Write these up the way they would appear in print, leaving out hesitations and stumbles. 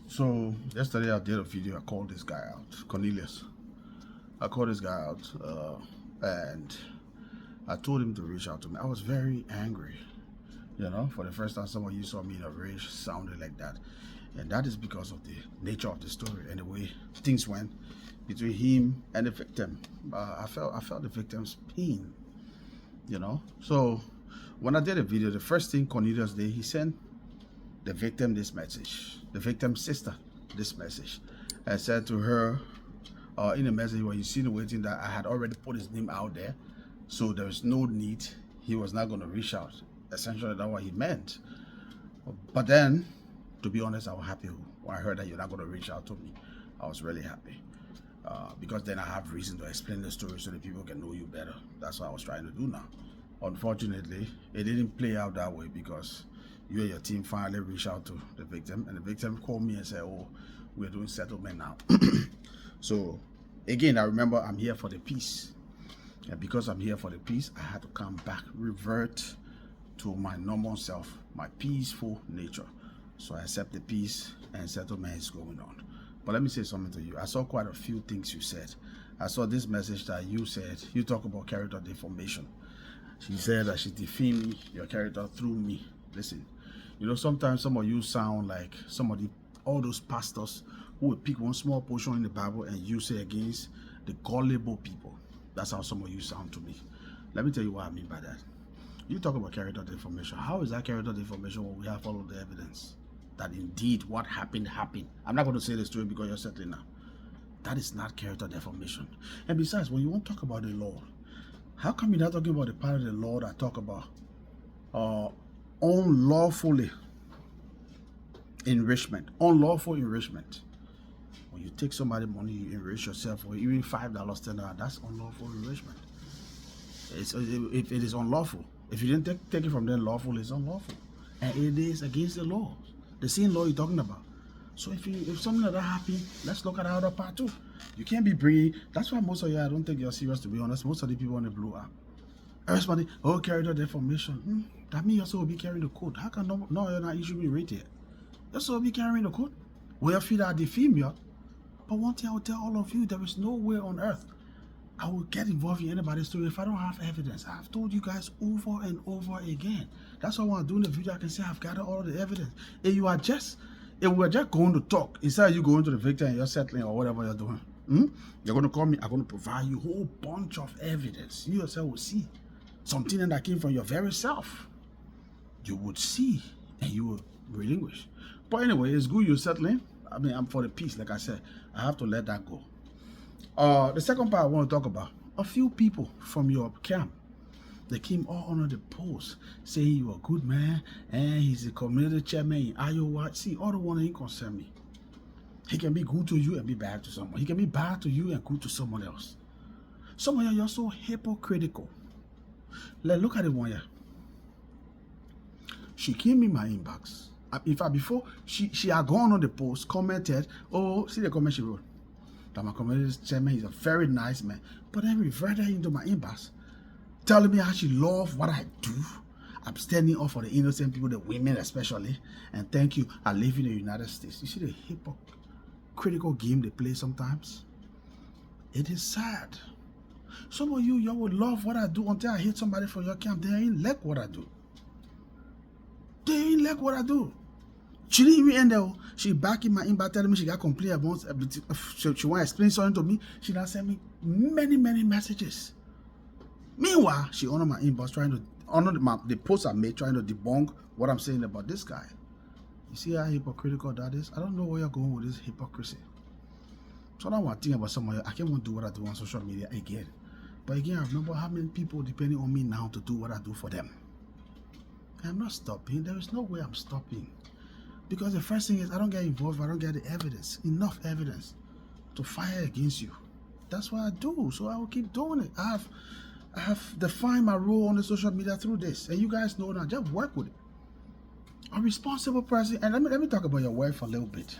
So yesterday I did a video. I called this guy out, Cornelius. I called this guy out, and I told him to reach out to me. I was very angry. For the first time someone you saw me in a rage sounded like that, and that is because of the nature of the story and the way things went between him and the victim. I felt the victim's pain. So when I did a video, the first thing Cornelius did, he sent the victim this message, the victim's sister this message, and said to her in the message, when you see the waiting, that I had already put his name out there, so there was no need, he was not going to reach out. Essentially that's what he meant. But then, to be honest, I was happy when I heard that you're not going to reach out to me. I was really happy, because then I have reason to explain the story so that people can know you better. That's what I was trying to do now. Unfortunately, it didn't play out that way, because you and your team finally reached out to the victim, and the victim called me and said, oh, we're doing settlement now. So again, I remember I'm here for the peace, and because I'm here for the peace, I had to come back, revert to my normal self, my peaceful nature. So I accept the peace, and settlement is going on. But let me say something to you. I saw quite a few things you said. I saw this message that you said. You talk about character deformation. She said that she defamed your character through me. Listen, sometimes some of you sound like all those pastors who would pick one small portion in the Bible and use it against the gullible people. That's how some of you sound to me. Let me tell you what I mean by that. You talk about character deformation. How is that character deformation when we have all of the evidence that indeed what happened happened? I'm not going to say the story because you're settling now. That is not character deformation. And besides, when you want to talk about the Lord, how come you're not talking about the part of the Lord I talk about unlawfully enrichment, unlawful enrichment? When you take somebody's money, you enrich yourself, or even $5, $10, that's unlawful enrichment. If it is unlawful, if you didn't take it from them lawful, it's unlawful, and it is against the law, the same law you're talking about. So if something like that happens, let's look at the other part too. You can't be bringing. That's why most of you, I don't think you're serious, to be honest. Most of the people on the blue app, everybody, character deformation. That means you're supposed to be carrying the code. How can no you're not? You should be rated. You're supposed to be carrying the code. Well, your feet are defame you. But one thing I will tell all of you, there is no way on earth I will get involved in anybody's story if I don't have evidence. I've told you guys over and over again. That's why when I'm doing the video, I can say I've gathered all the evidence. If we're just going to talk, instead of you going to the victim and you're settling or whatever you're doing, you're going to call me, I'm going to provide you a whole bunch of evidence. You yourself will see something that came from your very self. You would see and you will relinquish. But anyway, it's good you're settling. I mean, I'm for the peace, like I said. I have to let that go. The second part I want to talk about, a few people from your camp, they came all under the post saying you're a good man and he's a community chairman in Iowa. See, all the one ain't concern me. He can be good to you and be bad to someone. He can be bad to you and good to someone else. Some of you are so hypocritical. Look at it one year. She came in my inbox. In fact, before she had gone on the post, commented, oh, see the comment she wrote, that my community chairman is a very nice man. But then reverted into my inbox, telling me how she loves what I do. I'm standing up for the innocent people, the women especially. And thank you, I live in the United States. You see the hypocritical game they play sometimes? It is sad. Some of you would love what I do until I hit somebody from your camp. They ain't like what I do. They ain't like what I do. She didn't even end there. She back in my inbox telling me she got complaint about she want to explain something to me. She now sent me many messages. Meanwhile, she honored my inbox, trying to honor the post I made, trying to debunk what I'm saying about this guy. You see how hypocritical that is? I don't know where you're going with this hypocrisy. So now I'm thinking about someone. I can't want to do what I do on social media again. But again, I remember how many people depending on me now to do what I do for them. I'm not stopping. There is no way I'm stopping. Because the first thing is, I don't get involved if I don't get the evidence, enough evidence to fire against you. That's what I do, so I will keep doing it. I have defined my role on the social media through this, and you guys know now, just work with it. A responsible person, and let me talk about your wife a little bit.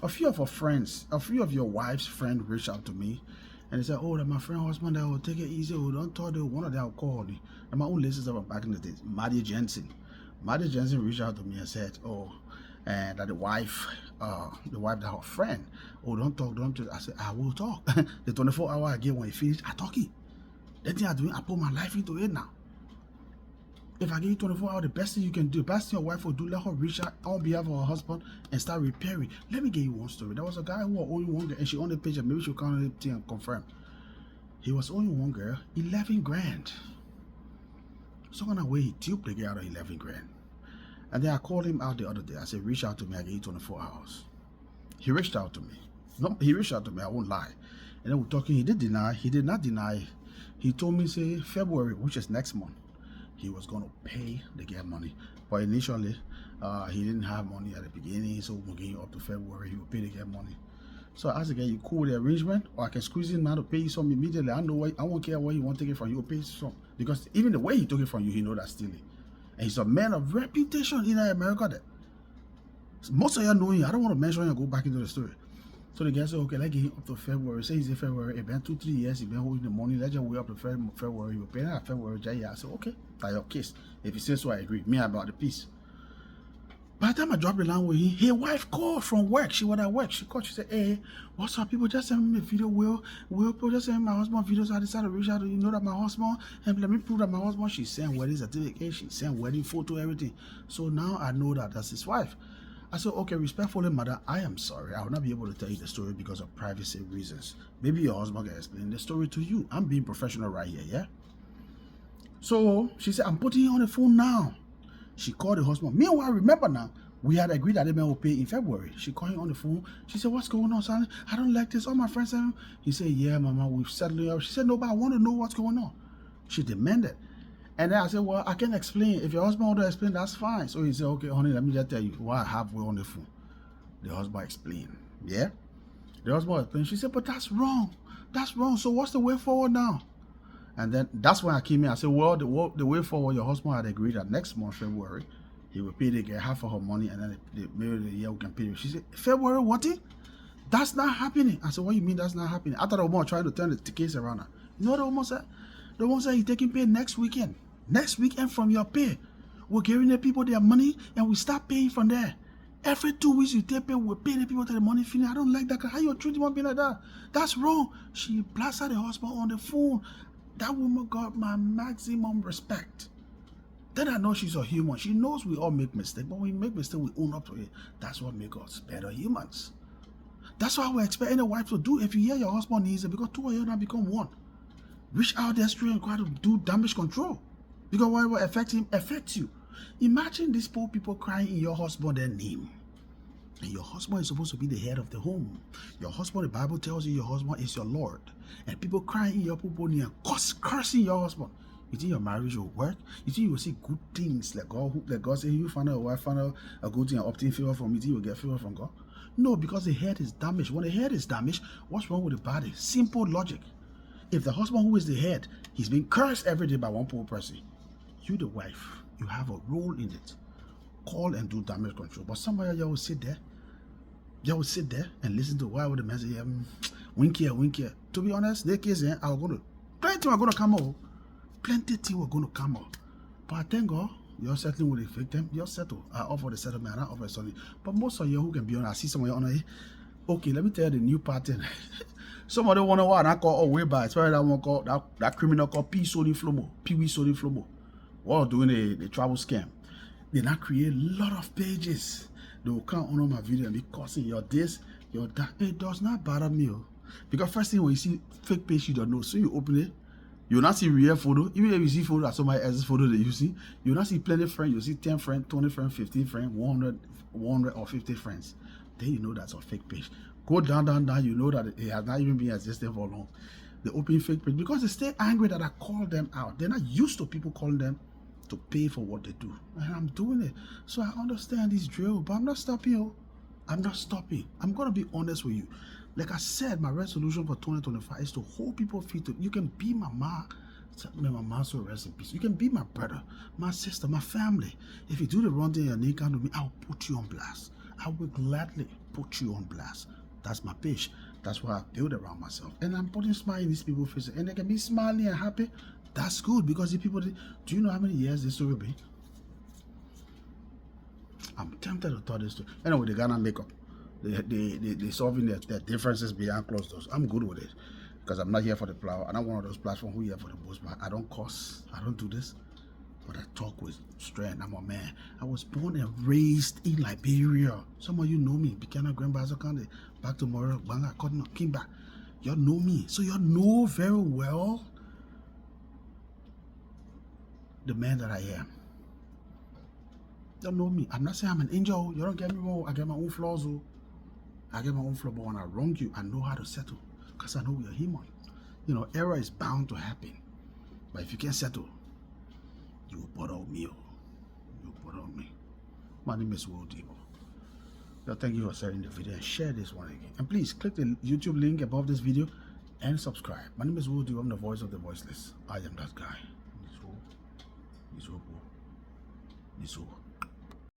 A few of your wife's friends reached out to me, and they said, oh, that my friend husband, that will take it easy, don't talk to one of them, will call me. And my own listeners were back in the days, Maddie Jensen. Maddie Jensen reached out to me and said, oh, and that the wife the wife that her friend, oh, don't talk, don't talk. I said, I will talk. The 24 hour I gave when he finished, I talk it. The thing I doing, I put my life into it now. If I give you 24 hours, the best thing you can do, the best thing your wife will do, let her reach out on behalf of her husband and start repairing. Let me give you one story. There was a guy who was only one girl, and she owned a picture. Maybe she'll come on the and confirm. He was only one girl, 11 grand. So on the way, he duped the girl out of 11 grand. And then I called him out the other day. I said, reach out to me, I give you 24 hours. He reached out to me. No, he reached out to me, I won't lie. And then we're talking, he did not deny. He told me, say, February, which is next month, he was going to pay the girl money. But initially, he didn't have money at the beginning, so we're getting up to February, he will pay the girl money. So I asked the guy, you cool with the arrangement? Or I can squeeze in now to pay you some immediately. I won't care where you want to take it from, you will pay some. Because even the way he took it from you, he know that's stealing. And he's a man of reputation in America there. Most of y'all know him. I don't want to mention him and go back into the story. So the guy said, okay, let's get him up to February. Say he's in February. It's been 2-3 years. He's been holding the money. Let's just wait up to February. He will pay that February. I said, okay, that's your case. If he says so, I agree. Me about the piece. By the time I dropped the line with him, his wife called from work. She was at work. She called. She said, hey, what's up? People just send me a video. Will people just send my husband videos. So I decided to reach out to you. Know that my husband, and let me prove that my husband, she sent wedding certificate. She sent wedding photo, everything. So now I know that that's his wife. I said, okay, respectfully, mother, I am sorry. I will not be able to tell you the story because of privacy reasons. Maybe your husband can explain the story to you. I'm being professional right here, yeah? So she said, I'm putting you on the phone now. She called the husband. Meanwhile, remember now, we had agreed that the man will pay in February. She called him on the phone. She said, what's going on, son? I don't like this. All my friends said, he said, yeah, mama, we've settled it up. She said, no, but I want to know what's going on. She demanded. And then I said, well, I can explain. If your husband wants to explain, that's fine. So he said, okay, honey, let me just tell you what I have on the phone. The husband explained. Yeah? The husband explained. She said, but that's wrong. That's wrong. So what's the way forward now? And then that's when I came in. I said, well, the way forward, your husband had agreed that next month, February, he will pay the girl half of her money, and then maybe the year we can pay her. She said, February, what? That's not happening. I said, what do you mean that's not happening? I thought the woman was trying to turn the case around her. You know what the woman said? The woman said, he's taking pay next weekend. Next weekend from your pay. We're giving the people their money, and we start paying from there. Every 2 weeks you take pay, we pay the people to the money finish. I don't like that. How you treat one being like that? That's wrong. She blasted the husband on the phone. That woman got my maximum respect. Then I know she's a human. She knows we all make mistakes, but when we make mistakes, we own up to it. That's what makes us better humans. That's what we expect any wife to do. If you hear your husband needs it, because two of you now become one. Reach out there straight and try to do damage control. Because whatever affects him, affects you. Imagine these poor people crying in your husband's name. And your husband is supposed to be the head of the home. Your husband, the Bible tells you your husband is your Lord. And people crying in your people name, cursing your husband. You think your marriage will work? You think you will see good things like God say, you find out a wife, find out a good thing and obtain favor from you, think you will get favor from God? No, because the head is damaged. When the head is damaged, what's wrong with the body? Simple logic. If the husband who is the head, he's being cursed every day by one poor person, you the wife, you have a role in it. Call and do damage control. But somebody you will sit there. You will sit there and listen to why would the man say, wink here, wink here. To be honest, the case plenty are going to come out. Plenty things were going to come out. But I thank God, you're settling with the victim. You're settled. I offer the settlement, I offer something. But most of you who can be on, I see some of you on it. Okay, let me tell you the new pattern. Somebody wonder what I call way back. Especially that one called that criminal called Pee Wee Sodi Flomo. While doing the travel scam. They now create a lot of pages. They will come on my video and be cursing your this, your that. It does not bother me. Because first thing when you see fake page, you don't know. So you open it, you will not see real photo. Even if you see photo as somebody else's photo that you see, you will not see plenty of friends. You see 10 friends, 20 friends, 15 friends, 100 or 50 friends. Then you know that's a fake page. Go down, you know that it has not even been existing for long. They open fake page because they stay angry that I call them out. They're not used to people calling them to pay for what they do. And I'm doing it. So I understand this drill, but I'm not stopping. I'm not stopping. I'm going to be honest with you. Like I said, my resolution for 2025 is to hold people feet. You can be my mom. My mom so rest in peace. You can be my brother, my sister, my family. If you do the wrong thing and they come to me, I'll put you on blast. I will gladly put you on blast. That's my pitch. That's what I build around myself. And I'm putting smile in these people's faces. And they can be smiling and happy. That's good because the people, do you know how many years this will be? I'm tempted to tell this story. Anyway, the Ghana makeup. They solving their differences behind closed doors. I'm good with it because I'm not here for the plow. I'm not one of those platforms who here for the boost. I don't cuss. I don't do this. But I talk with strength. I'm a man. I was born and raised in Liberia. Some of you know me. Buchanan, Grand Bassa County, back to Moral, Banga, Cotton, Kimba. Y'all know me. So y'all know very well the man that I am. Y'all know me. I'm not saying I'm an angel. You don't get me wrong. I get my own flaws. I get my own flaws. But when I wrong you, I know how to settle. Because I know we are human. You know, error is bound to happen. But if you can't settle, you will bother me. You will bother me. My name is Will Debo. Thank you for sharing the video and share this one again. And please click the YouTube link above this video and subscribe. My name is Will Debo. I'm the voice of the voiceless. I am that guy. This Will.